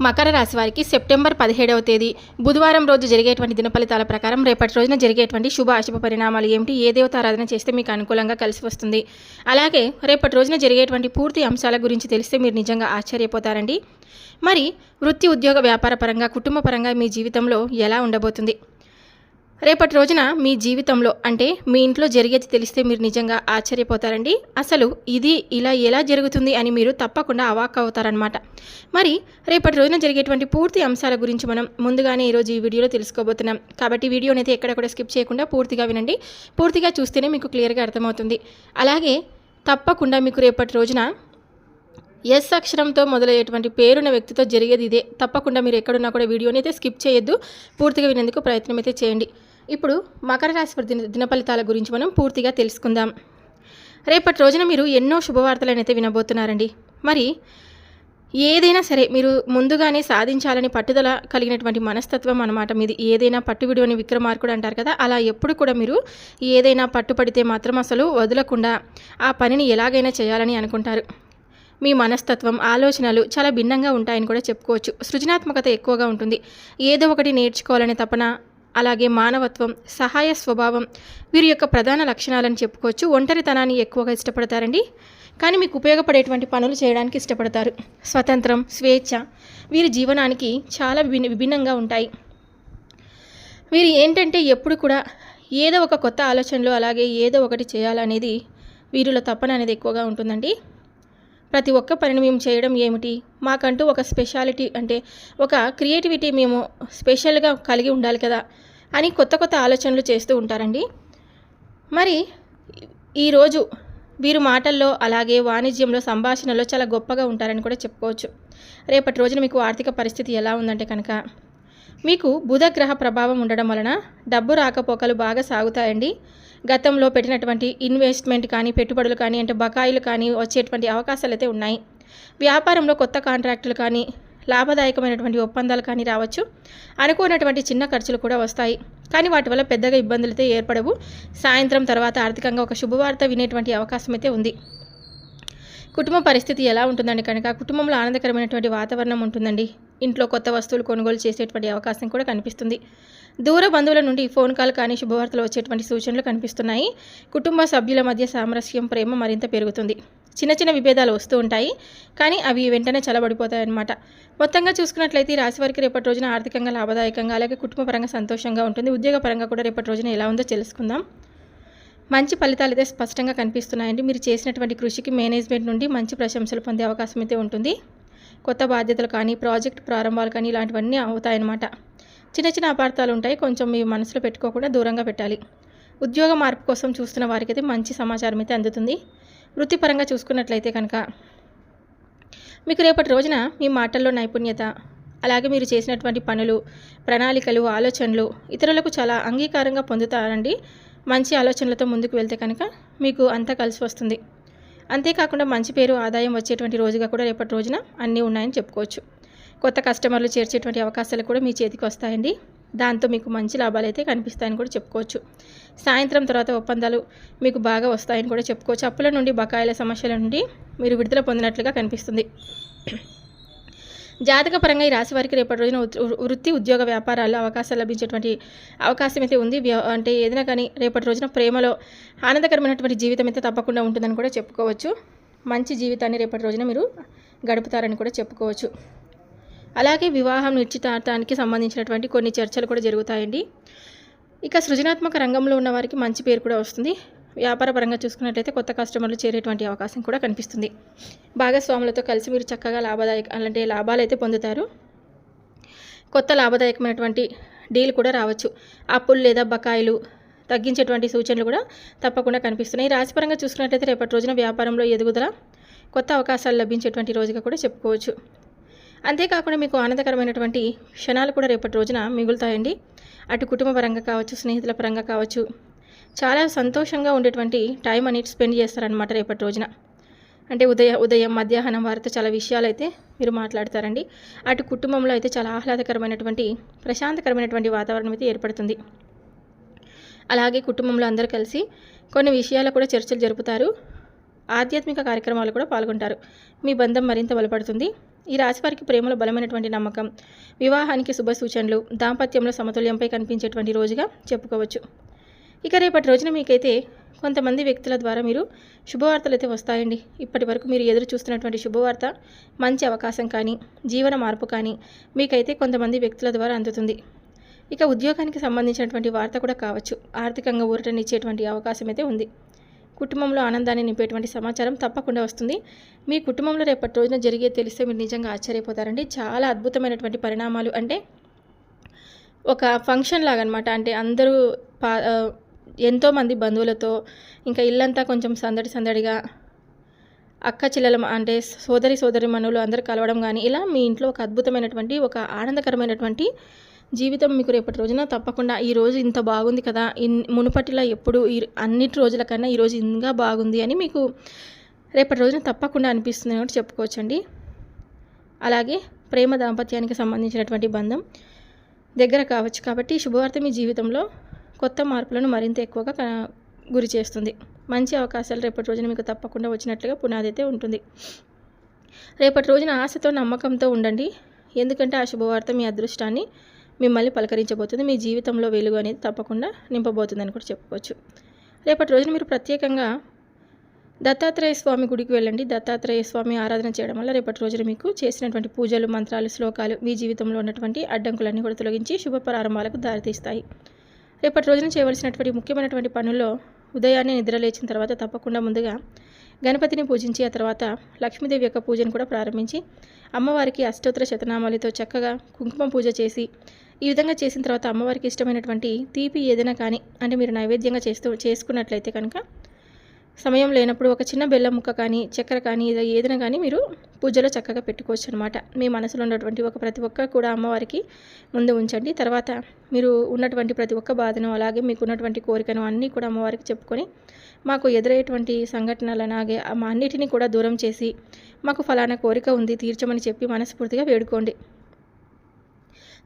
మకర రాశి వారికి సెప్టెంబర్ 17వ తేదీ బుధవారం రోజు జరిగేటువంటి దిన ఫలితాల ప్రకారం రేపటి రోజున జరిగేటువంటి శుభ అశుభ పరిణామాలు ఏమిటి, ఏ దేవతారాధన చేస్తే మీకు అనుకూలంగా కలిసి వస్తుంది, అలాగే రేపటి రోజున జరిగేటువంటి పూర్తి అంశాల గురించి తెలిస్తే మీరు నిజంగా ఆశ్చర్యపోతారండి. మరి వృత్తి ఉద్యోగ వ్యాపార పరంగా కుటుంబ పరంగా మీ జీవితంలో ఎలా ఉండబోతుంది, రేపటి రోజున మీ జీవితంలో అంటే మీ ఇంట్లో జరిగేది తెలిస్తే మీరు నిజంగా ఆశ్చర్యపోతారండి. అసలు ఇది ఇలా ఎలా జరుగుతుంది అని మీరు తప్పకుండా అవాక్ అవుతారనమాట. మరి రేపటి రోజున జరిగేటువంటి పూర్తి అంశాల గురించి మనం ముందుగానే ఈరోజు ఈ వీడియోలో తెలుసుకోబోతున్నాం. కాబట్టి వీడియోని అయితే ఎక్కడ కూడా స్కిప్ చేయకుండా పూర్తిగా వినండి. పూర్తిగా చూస్తేనే మీకు క్లియర్గా అర్థమవుతుంది. అలాగే తప్పకుండా మీకు రేపటి రోజున ఎస్ అక్షరంతో మొదలయ్యేటువంటి పేరున్న వ్యక్తితో జరిగేది ఇదే. తప్పకుండా మీరు ఎక్కడున్నా కూడా వీడియోని అయితే స్కిప్ చేయొద్దు, పూర్తిగా వినేందుకు ప్రయత్నం అయితే చేయండి. ఇప్పుడు మకర రాశి వారి దిన ఫలితాల గురించి మనం పూర్తిగా తెలుసుకుందాం. రేపటి రోజున మీరు ఎన్నో శుభవార్తలను అయితే వినబోతున్నారండి. మరి ఏదైనా సరే మీరు ముందుగానే సాధించాలని పట్టుదల కలిగినటువంటి మనస్తత్వం అన్నమాట మీది. ఏదైనా పట్టు విడువని విక్రమార్కుడు అంటారు కదా, అలా ఎప్పుడు కూడా మీరు ఏదైనా పట్టుపడితే మాత్రం అసలు వదలకుండా ఆ పనిని ఎలాగైనా చేయాలని అనుకుంటారు. మీ మనస్తత్వం ఆలోచనలు చాలా భిన్నంగా ఉంటాయని కూడా చెప్పుకోవచ్చు. సృజనాత్మకత ఎక్కువగా ఉంటుంది. ఏదో ఒకటి నేర్చుకోవాలనే తపన, అలాగే మానవత్వం, సహాయ స్వభావం వీరి యొక్క ప్రధాన లక్షణాలని చెప్పుకోవచ్చు. ఒంటరితనాన్ని ఎక్కువగా ఇష్టపడతారండి, కానీ మీకు ఉపయోగపడేటువంటి పనులు చేయడానికి ఇష్టపడతారు. స్వతంత్రం, స్వేచ్ఛ వీరి జీవనానికి చాలా విభిన్నంగా ఉంటాయి. వీరు ఏంటంటే ఎప్పుడు కూడా ఏదో ఒక కొత్త ఆలోచనలు, అలాగే ఏదో ఒకటి చేయాలనేది వీరిలో తపన అనేది ఎక్కువగా ఉంటుందండి. ప్రతి ఒక్క పనిని మేము చేయడం ఏమిటి, మాకంటూ ఒక స్పెషాలిటీ అంటే ఒక క్రియేటివిటీ మేము స్పెషల్గా కలిగి ఉండాలి కదా అని కొత్త కొత్త ఆలోచనలు చేస్తూ ఉంటారండి. మరి ఈరోజు వీరు మాటల్లో అలాగే వాణిజ్యంలో సంభాషణలో చాలా గొప్పగా ఉంటారని కూడా చెప్పుకోవచ్చు. రేపటి రోజున మీకు ఆర్థిక పరిస్థితి ఎలా ఉందంటే కనుక మీకు బుధ గ్రహ ప్రభావం ఉండడం వలన డబ్బు రాకపోకలు బాగా సాగుతాయండి. గతంలో పెట్టినటువంటి ఇన్వెస్ట్మెంట్ కానీ పెట్టుబడులు కానీ అంటే బకాయిలు కానీ వచ్చేటువంటి అవకాశాలు అయితే ఉన్నాయి. వ్యాపారంలో కొత్త కాంట్రాక్టులు కానీ లాభదాయకమైనటువంటి ఒప్పందాలు కానీ రావచ్చు. అనుకున్నటువంటి చిన్న ఖర్చులు కూడా వస్తాయి, కానీ వాటి వల్ల పెద్దగా ఇబ్బందులు అయితే ఏర్పడవు. సాయంత్రం తర్వాత ఆర్థికంగా ఒక శుభవార్త వినేటువంటి అవకాశం అయితే ఉంది. కుటుంబ పరిస్థితి ఎలా ఉంటుందండి కనుక కుటుంబంలో ఆనందకరమైనటువంటి వాతావరణం ఉంటుందండి. ఇంట్లో కొత్త వస్తువులు కొనుగోలు చేసేటువంటి అవకాశం కూడా కనిపిస్తుంది. దూర బంధువుల నుండి ఫోన్ కాల్ కానీ శుభవార్తలు వచ్చేటువంటి సూచనలు కనిపిస్తున్నాయి. కుటుంబ సభ్యుల మధ్య సామరస్యం, ప్రేమ మరింత పెరుగుతుంది. చిన్న చిన్న విభేదాలు వస్తూ ఉంటాయి, కానీ అవి వెంటనే చల్లబడిపోతాయి అన్నమాట. మొత్తంగా చూసుకున్నట్లయితే రాశివారికి రేపటి రోజున ఆర్థికంగా లాభదాయకంగా అలాగే కుటుంబ పరంగా సంతోషంగా ఉంటుంది. ఉద్యోగ పరంగా కూడా రేపటి రోజున ఎలా ఉందో తెలుసుకుందాం. మంచి ఫలితాలు అయితే స్పష్టంగా కనిపిస్తున్నాయండి. మీరు చేసినటువంటి కృషికి మేనేజ్మెంట్ నుండి మంచి ప్రశంసలు పొందే అవకాశం అయితే ఉంటుంది. కొత్త బాధ్యతలు కానీ ప్రాజెక్ట్ ప్రారంభాలు కానీ ఇలాంటివన్నీ అవుతాయన్నమాట. చిన్న చిన్న అపార్థాలు ఉంటాయి, కొంచెం మీ మనసులో పెట్టుకోకుండా దూరంగా పెట్టాలి. ఉద్యోగ మార్పు కోసం చూస్తున్న వారికైతే మంచి సమాచారం అయితే అందుతుంది. వృత్తిపరంగా చూసుకున్నట్లయితే కనుక మీకు రేపటి రోజున మీ మాటల్లో నైపుణ్యత, అలాగే మీరు చేసినటువంటి పనులు, ప్రణాళికలు, ఆలోచనలు ఇతరులకు చాలా అంగీకారంగా పొందుతారండి. మంచి ఆలోచనలతో ముందుకు వెళ్తే కనుక మీకు అంతా కలిసి వస్తుంది. అంతేకాకుండా మంచి పేరు, ఆదాయం వచ్చేటువంటి రోజుగా కూడా రేపటి రోజున అన్నీ ఉన్నాయని చెప్పుకోవచ్చు. కొత్త కస్టమర్లు చేర్చేటువంటి అవకాశాలు కూడా మీ చేతికి వస్తాయండి. దాంతో మీకు మంచి లాభాలు అయితే కనిపిస్తాయని కూడా చెప్పుకోవచ్చు. సాయంత్రం తర్వాత ఒప్పందాలు మీకు బాగా వస్తాయని కూడా చెప్పుకోవచ్చు. అప్పుల నుండి, బకాయిల సమస్యల నుండి మీరు విడుదల పొందినట్లుగా కనిపిస్తుంది. జాతకపరంగా ఈ రాశి వారికి రేపటి రోజున వృత్తి ఉద్యోగ వ్యాపారాల్లో అవకాశాలు లభించేటువంటి అవకాశం అయితే ఉంది. అంటే ఏదైనా కానీ రేపటి రోజున ప్రేమలో ఆనందకరమైనటువంటి జీవితం అయితే తప్పకుండా ఉంటుందని కూడా చెప్పుకోవచ్చు. మంచి జీవితాన్ని రేపటి రోజున మీరు గడుపుతారని కూడా చెప్పుకోవచ్చు. అలాగే వివాహం, నిశ్చితార్థానికి సంబంధించినటువంటి కొన్ని చర్చలు కూడా జరుగుతాయండి. ఇక సృజనాత్మక రంగంలో ఉన్న వారికి మంచి పేరు కూడా వస్తుంది. వ్యాపార పరంగా చూసుకున్నట్లయితే కొత్త కస్టమర్లు చేరేటువంటి అవకాశం కూడా కనిపిస్తుంది. భాగస్వాములతో కలిసి మీరు చక్కగా లాభాలు అయితే పొందుతారు. కొత్త లాభదాయకమైనటువంటి డీల్ కూడా రావచ్చు. అప్పులు లేదా బకాయిలు తగ్గించేటువంటి సూచనలు కూడా తప్పకుండా కనిపిస్తున్నాయి. రాశిపరంగా చూసుకున్నట్లయితే రేపటి రోజున వ్యాపారంలో ఎదుగుదల, కొత్త అవకాశాలు లభించేటువంటి రోజుగా కూడా చెప్పుకోవచ్చు. అంతేకాకుండా మీకు ఆనందకరమైనటువంటి క్షణాలు కూడా రేపటి రోజున మిగులుతాయండి. అటు కుటుంబ పరంగా కావచ్చు, స్నేహితుల పరంగా కావచ్చు, చాలా సంతోషంగా ఉండేటువంటి టైం అనేది స్పెండ్ చేస్తారనమాట రేపటి రోజున. అంటే ఉదయం మధ్యాహ్నం వారితో చాలా విషయాలు అయితే మీరు మాట్లాడతారండి. అటు కుటుంబంలో అయితే చాలా ఆహ్లాదకరమైనటువంటి ప్రశాంతకరమైనటువంటి వాతావరణం అయితే ఏర్పడుతుంది. అలాగే కుటుంబంలో అందరూ కలిసి కొన్ని విషయాలు కూడా చర్చలు జరుపుతారు. ఆధ్యాత్మిక కార్యక్రమాలు కూడా పాల్గొంటారు. మీ బంధం మరింత బలపడుతుంది. ఈ రాశివారికి ప్రేమలో బలమైనటువంటి నమ్మకం, వివాహానికి శుభ సూచనలు, దాంపత్యంలో సమతుల్యంపై కనిపించేటువంటి రోజుగా చెప్పుకోవచ్చు. ఇక రేపటి రోజున మీకైతే కొంతమంది వ్యక్తుల ద్వారా మీరు శుభవార్తలు అయితే వస్తాయండి. ఇప్పటి వరకు మీరు ఎదురు చూస్తున్నటువంటి శుభవార్త, మంచి అవకాశం కానీ, జీవన మార్పు కానీ మీకైతే కొంతమంది వ్యక్తుల ద్వారా అందుతుంది. ఇక ఉద్యోగానికి సంబంధించినటువంటి వార్త కూడా కావచ్చు. ఆర్థికంగా ఊరటనిచ్చేటువంటి అవకాశం అయితే ఉంది. కుటుంబంలో ఆనందాన్ని నింపేటువంటి సమాచారం తప్పకుండా వస్తుంది. మీ కుటుంబంలో రేపటి రోజున జరిగేది తెలిస్తే మీరు నిజంగా ఆశ్చర్యపోతారండి. చాలా అద్భుతమైనటువంటి పరిణామాలు, అంటే ఒక ఫంక్షన్ లాగా అనమాట. అంటే అందరూ ఎంతోమంది బంధువులతో, ఇంకా ఇల్లంతా కొంచెం సందడి సందడిగా, అక్క చెల్లెల అంటే సోదరి మనులు అందరూ కలవడం కానీ, ఇలా మీ ఇంట్లో ఒక అద్భుతమైనటువంటి ఒక ఆనందకరమైనటువంటి జీవితం మీకు రేపటి రోజున తప్పకుండా, ఈరోజు ఇంత బాగుంది కదా, మునుపటిలా ఎప్పుడు అన్నిటి రోజుల కన్నా ఈరోజు ఇంకా బాగుంది అని మీకు రేపటి రోజున తప్పకుండా అనిపిస్తుంది అని చెప్పుకోవచ్చండి. అలాగే ప్రేమ దాంపత్యానికి సంబంధించినటువంటి బంధం దగ్గర కావచ్చు. కాబట్టి శుభవార్త మీ జీవితంలో కొత్త మార్పులను మరింత ఎక్కువగా గురి చేస్తుంది. మంచి అవకాశాలు రేపటి రోజున మీకు తప్పకుండా వచ్చినట్లుగా పునాది అయితే ఉంటుంది. రేపటి రోజున ఆశతో నమ్మకంతో ఉండండి. ఎందుకంటే ఆ శుభవార్త మీ అదృష్టాన్ని మిమ్మల్ని పలకరించబోతుంది. మీ జీవితంలో వెలుగు అనేది తప్పకుండా నింపబోతుందని కూడా చెప్పుకోవచ్చు. రేపటి రోజున మీరు ప్రత్యేకంగా దత్తాత్రేయ స్వామి గుడికి వెళ్ళండి. దత్తాత్రేయ స్వామి ఆరాధన చేయడం వల్ల రేపటి రోజున మీకు చేసినటువంటి పూజలు, మంత్రాలు, శ్లోకాలు మీ జీవితంలో ఉన్నటువంటి అడ్డంకులన్నీ కూడా తొలగించి శుభ ప్రారంభాలకు దారితీస్తాయి. రేపటి రోజున చేయవలసినటువంటి ముఖ్యమైనటువంటి పనుల్లో ఉదయాన్నే నిద్రలేచిన తర్వాత తప్పకుండా ముందుగా గణపతిని పూజించి, ఆ తర్వాత లక్ష్మీదేవి యొక్క పూజను కూడా ప్రారంభించి, అమ్మవారికి అష్టోత్తర శతనామాలతో చక్కగా కుంకుమ పూజ చేసి, ఈ విధంగా చేసిన తర్వాత అమ్మవారికి ఇష్టమైనటువంటి తీపి ఏదైనా కానీ, అంటే మీరు నైవేద్యంగా చేసుకున్నట్లయితే కనుక సమయం లేనప్పుడు ఒక చిన్న బెల్లం ముక్క కానీ, చక్కెర కానీ, ఏదైనా కానీ మీరు పూజలో చక్కగా పెట్టుకోవచ్చు అనమాట. మీ మనసులో ఉన్నటువంటి ప్రతి ఒక్క కూడా అమ్మవారికి ముందు ఉంచండి. తర్వాత మీరు ఉన్నటువంటి ప్రతి ఒక్క బాధను, అలాగే మీకు ఉన్నటువంటి కోరికను అన్నీ కూడా అమ్మవారికి చెప్పుకొని, మాకు ఎదురయ్యేటువంటి సంఘటనలు అలాగే మా అన్నిటినీ కూడా దూరం చేసి, మాకు ఫలానా కోరిక ఉంది తీర్చమని చెప్పి మనస్ఫూర్తిగా వేడుకోండి.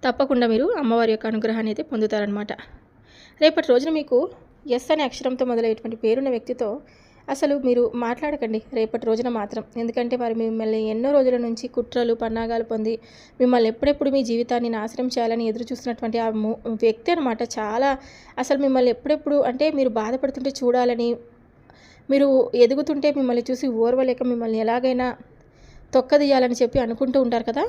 తప్పకుండా మీరు అమ్మవారి యొక్క అనుగ్రహాన్ని అయితే పొందుతారనమాట. రేపటి రోజున మీకు ఎస్ అనే అక్షరంతో మొదలయ్యేటువంటి పేరున్న వ్యక్తితో అసలు మీరు మాట్లాడకండి రేపటి రోజున మాత్రం. ఎందుకంటే వారు మిమ్మల్ని ఎన్నో రోజుల నుంచి కుట్రలు, పన్నాగాలు పొంది మిమ్మల్ని ఎప్పుడెప్పుడు మీ జీవితాన్ని నాశనం చేయాలని ఎదురు చూస్తున్నటువంటి ఆ వ్యక్తి అనమాట. చాలా అసలు మిమ్మల్ని ఎప్పుడెప్పుడు, అంటే మీరు బాధపడుతుంటే చూడాలని, మీరు ఎదుగుతుంటే మిమ్మల్ని చూసి ఓర్వలేక మిమ్మల్ని ఎలాగైనా తొక్కదీయాలని చెప్పి అనుకుంటూ ఉంటారు కదా.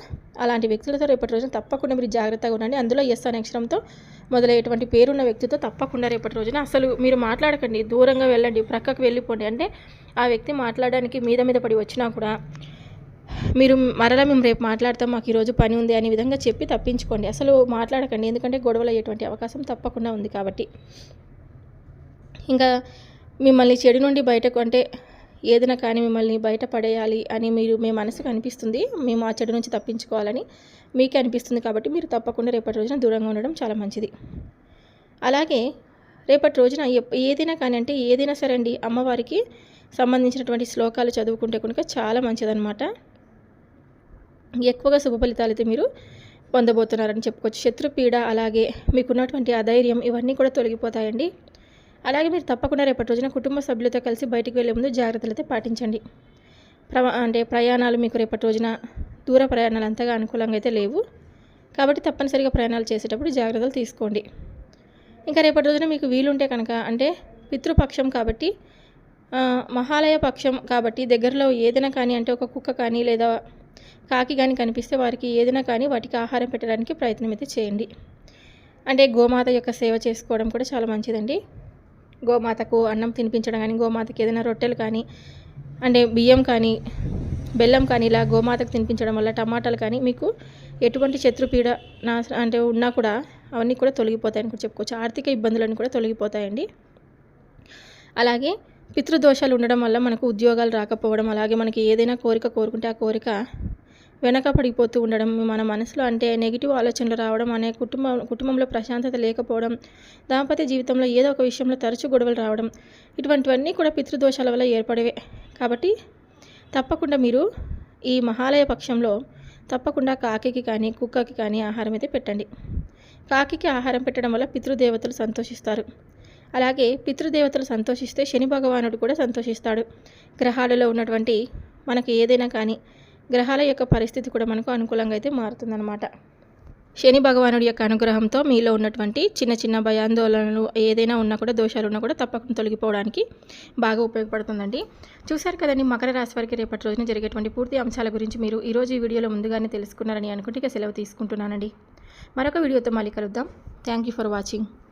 అలాంటి వ్యక్తులతో రేపటి రోజున తప్పకుండా మీరు జాగ్రత్తగా ఉండండి. అందులో ఎస్ అనే అక్షరంతో మొదలయ్యేటువంటి పేరున్న వ్యక్తితో తప్పకుండా రేపటి రోజున అసలు మీరు మాట్లాడకండి, దూరంగా వెళ్ళండి, ప్రక్కకు వెళ్ళిపోండి. అంటే ఆ వ్యక్తి మాట్లాడడానికి మీద పడి వచ్చినా కూడా మీరు మరలా మేము రేపు మాట్లాడతాం, మాకు ఈరోజు పని ఉంది అనే విధంగా చెప్పి తప్పించుకోండి. అసలు మాట్లాడకండి, ఎందుకంటే గొడవలు అయ్యేటువంటి అవకాశం తప్పకుండా ఉంది. కాబట్టి ఇంకా మిమ్మల్ని చెడు నుండి బయటకు, అంటే ఏదైనా కానీ మిమ్మల్ని బయట పడేయాలి అని మీ మనసుకు అనిపిస్తుంది, మేము ఆ చెడు నుంచి తప్పించుకోవాలని మీకే అనిపిస్తుంది. కాబట్టి మీరు తప్పకుండా రేపటి రోజున దూరంగా ఉండడం చాలా మంచిది. అలాగే రేపటి రోజున ఏదైనా కానీ, అంటే ఏదైనా సరే అండి, అమ్మవారికి సంబంధించినటువంటి శ్లోకాలు చదువుకుంటే కనుక చాలా మంచిదన్నమాట. ఎక్కువగా శుభ ఫలితాలు అయితే మీరు పొందబోతున్నారని చెప్పుకోవచ్చు. శత్రుపీడ, అలాగే మీకున్నటువంటి అధైర్యం ఇవన్నీ కూడా తొలగిపోతాయండి. అలాగే మీరు తప్పకుండా రేపటి రోజున కుటుంబ సభ్యులతో కలిసి బయటికి వెళ్ళే ముందు జాగ్రత్తలు అయితే పాటించండి. అంటే ప్రయాణాలు మీకు రేపటి రోజున దూర ప్రయాణాలు అంతగా అనుకూలంగా అయితే లేవు. కాబట్టి తప్పనిసరిగా ప్రయాణాలు చేసేటప్పుడు జాగ్రత్తలు తీసుకోండి. ఇంకా రేపటి రోజున మీకు వీలుంటే కనుక, అంటే పితృపక్షం కాబట్టి, మహాలయ పక్షం కాబట్టి దగ్గరలో ఏదైనా కానీ, అంటే ఒక కుక్క కానీ లేదా కాకి కానీ కనిపిస్తే వారికి ఏదైనా కానీ వాటికి ఆహారం పెట్టడానికి ప్రయత్నం అయితే చేయండి. అంటే గోమాత యొక్క సేవ చేసుకోవడం కూడా చాలా మంచిదండి. గోమాతకు అన్నం తినిపించడం కానీ, గోమాతకి ఏదైనా రొట్టెలు కానీ, అంటే బియ్యం కానీ, బెల్లం కానీ ఇలా గోమాతకు తినిపించడం వల్ల, టమాటాలు కానీ మీకు ఎటువంటి శత్రుపీడ అంటే ఉన్నా కూడా అవన్నీ కూడా తొలగిపోతాయని కూడా చెప్పుకోవచ్చు. ఆర్థిక ఇబ్బందులన్నీ కూడా తొలగిపోతాయండి. అలాగే పితృదోషాలు ఉండడం వల్ల మనకు ఉద్యోగాలు రాకపోవడం, అలాగే మనకి ఏదైనా కోరుకుంటే ఆ కోరిక వెనక పడిపోతూ ఉండడం, మన మనసులో అంటే నెగిటివ్ ఆలోచనలు రావడం, అనే కుటుంబంలో ప్రశాంతత లేకపోవడం, దాంపత్య జీవితంలో ఏదో ఒక విషయంలో తరచూ గొడవలు రావడం, ఇటువంటివన్నీ కూడా పితృదోషాల వల్ల ఏర్పడేవే. కాబట్టి తప్పకుండా మీరు ఈ మహాలయ పక్షంలో తప్పకుండా కాకికి కానీ, కుక్కకి కానీ ఆహారం అయితే పెట్టండి. కాకికి ఆహారం పెట్టడం వల్ల పితృదేవతలు సంతోషిస్తారు. అలాగే పితృదేవతలు సంతోషిస్తే శని భగవానుడు కూడా సంతోషిస్తాడు. గ్రహాలలో ఉన్నటువంటి మనకి ఏదైనా కానీ గ్రహాల యొక్క పరిస్థితి కూడా మనకు అనుకూలంగా అయితే మారుతుందన్నమాట. శని భగవానుడి యొక్క అనుగ్రహంతో మీలో ఉన్నటువంటి చిన్న చిన్న భయాందోళనలు ఏదైనా ఉన్నా కూడా దోషాలు ఉన్నా కూడా తప్పకుండా తొలగిపోవడానికి బాగా ఉపయోగపడుతుందండి. చూశారు కదండి, మకర రాశి వారికి రేపటి రోజున జరిగేటువంటి పూర్తి అంశాల గురించి మీరు ఈరోజు ఈ వీడియోలో ముందుగానే తెలుసుకున్నారని అనుకుంటే ఇక సెలవు తీసుకుంటున్నానండి. మరొక వీడియోతో మళ్ళీ కలుద్దాం. Thank you for watching.